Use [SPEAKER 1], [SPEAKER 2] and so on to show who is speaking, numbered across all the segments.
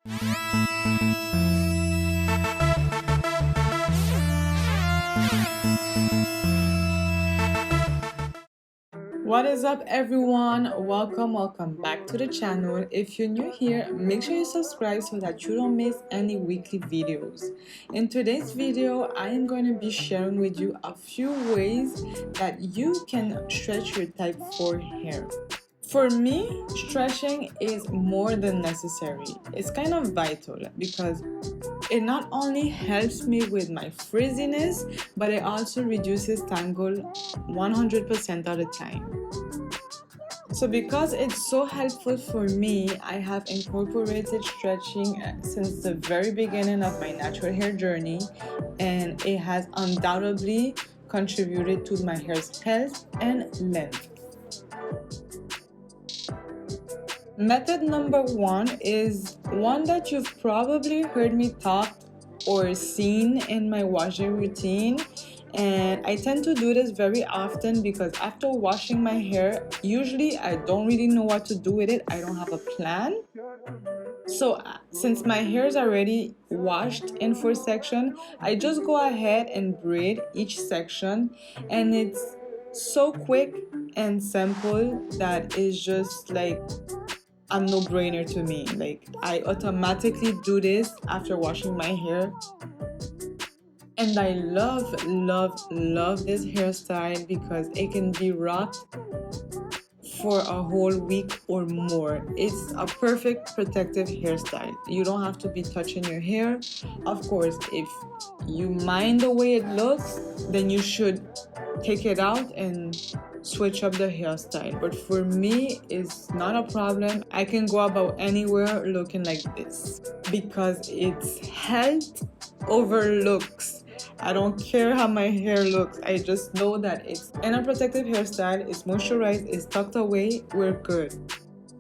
[SPEAKER 1] What is up, everyone? Welcome back to the channel. If you're new here, make sure you subscribe so that you don't miss any weekly videos. In today's video, I am going to be sharing with you a few ways that you can stretch your type 4 hair. For me, stretching is more than necessary. It's kind of vital because it not only helps me with my frizziness, but it also reduces tangle 100% of the time. So because it's so helpful for me, I have incorporated stretching since the very beginning of my natural hair journey, and it has undoubtedly contributed to my hair's health and length. Method number one is one that you've probably heard me talk or seen in my washing routine, and I tend to do this very often because after washing my hair, usually I don't really know what to do with it. I don't have a plan. So since my hair is already washed in 4 sections, I just go ahead and braid each section, and it's so quick and simple that it's just like a no-brainer to me. Like, I automatically do this after washing my hair, and I love this hairstyle because it can be rocked for a whole week or more. It's a perfect protective hairstyle. You don't have to be touching your hair. Of course, if you mind the way it looks, then you should take it out and switch up the hairstyle. But for me, it's not a problem. I can go about anywhere looking like this because it's health over looks. I don't care how my hair looks. I just know that it's in a protective hairstyle, it's moisturized, it's tucked away, we're good.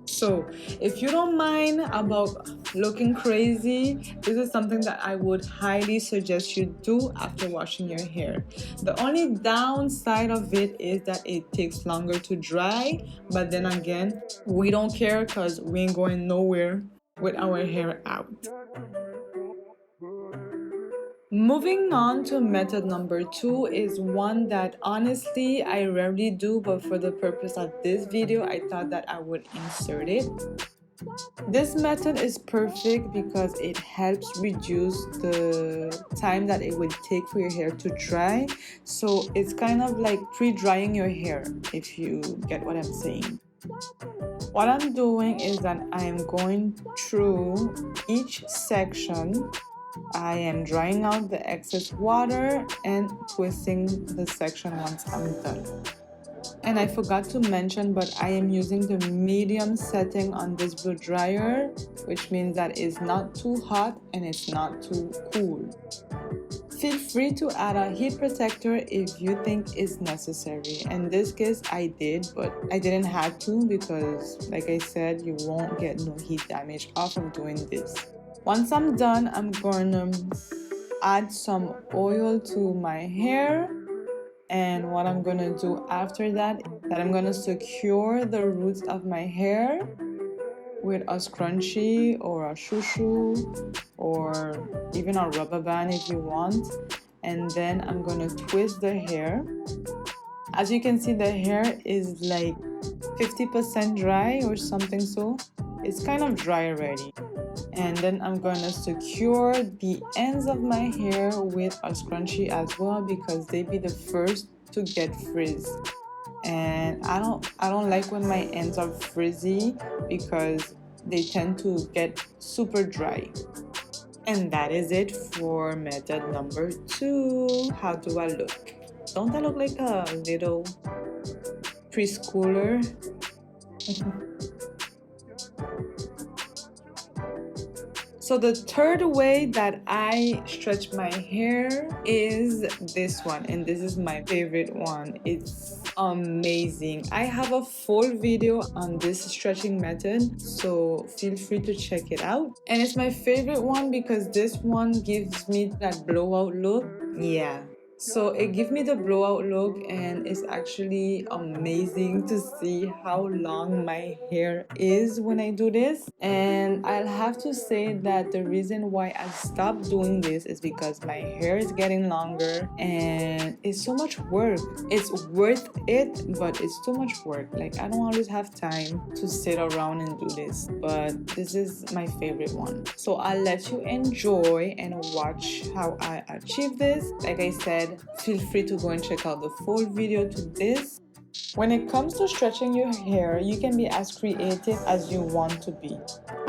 [SPEAKER 1] So if you don't mind about looking crazy, this is something that I would highly suggest you do after washing your hair. The only downside of it is that it takes longer to dry, but then again, we don't care because we ain't going nowhere with our hair out. Moving on to method number 2 is one that honestly I rarely do, but for the purpose of this video, I thought that I would insert it. This method is perfect because it helps reduce the time that it would take for your hair to dry. So it's kind of like pre-drying your hair, if you get what I'm saying. What I'm doing is that I am going through each section. I am drying out the excess water and twisting the section once I'm done. And I forgot to mention, but I am using the medium setting on this blow dryer, which means that it's not too hot and it's not too cool. Feel free to add a heat protector if you think it's necessary. In this case, I did, but I didn't have to because, like I said, you won't get no heat damage off of doing this. Once I'm done, I'm going to add some oil to my hair, and what I'm going to do after that is that I'm going to secure the roots of my hair with a scrunchie or a shoo-shoo or even a rubber band if you want, and then I'm going to twist the hair. As you can see, the hair is like 50% dry or something, so it's kind of dry already. And then I'm gonna secure the ends of my hair with a scrunchie as well because they be the first to get frizz. And I don't like when my ends are frizzy because they tend to get super dry. And that is it for method number 2. How do I look? Don't I look like a little preschooler? So the third way that I stretch my hair is this one, and this is my favorite one. It's amazing. I have a full video on this stretching method, so feel free to check it out. And it's my favorite one because this one gives me that blowout look. Yeah, So it gives me the blowout look, and it's actually amazing to see how long my hair is when I do this. And I'll have to say that the reason why I stopped doing this is because my hair is getting longer and it's so much work. It's worth it, but it's too much work. Like, I don't always have time to sit around and do this, but this is my favorite one. So I'll let you enjoy and watch how I achieve this. Like I said, feel free to go and check out the full video to this. When it comes to stretching your hair, you can be as creative as you want to be.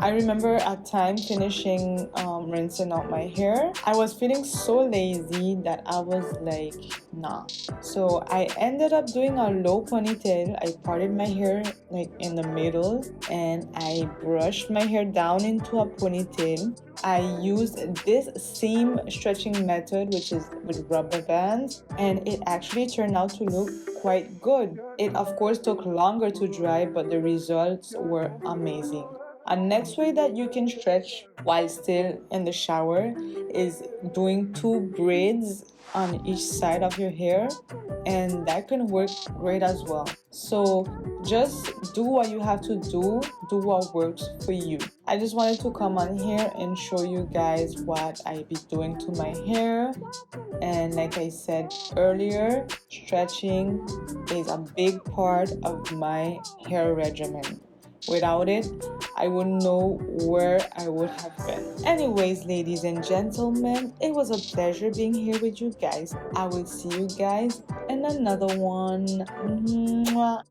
[SPEAKER 1] I remember at time finishing rinsing out my hair, I was feeling so lazy that I was like, nah. So I ended up doing a low ponytail. I parted my hair like in the middle and I brushed my hair down into a ponytail. I used this same stretching method, which is with rubber bands, and it actually turned out to look quite good. It of course took longer to dry, but the results were amazing. A next way that you can stretch while still in the shower is doing 2 braids on each side of your hair, and that can work great as well. So just do what you have to do what works for you. I just wanted to come on here and show you guys what I be doing to my hair. And like I said earlier, stretching is a big part of my hair regimen. Without it, I wouldn't know where I would have been. Anyways, ladies and gentlemen, it was a pleasure being here with you guys. I will see you guys in another one. Mwah.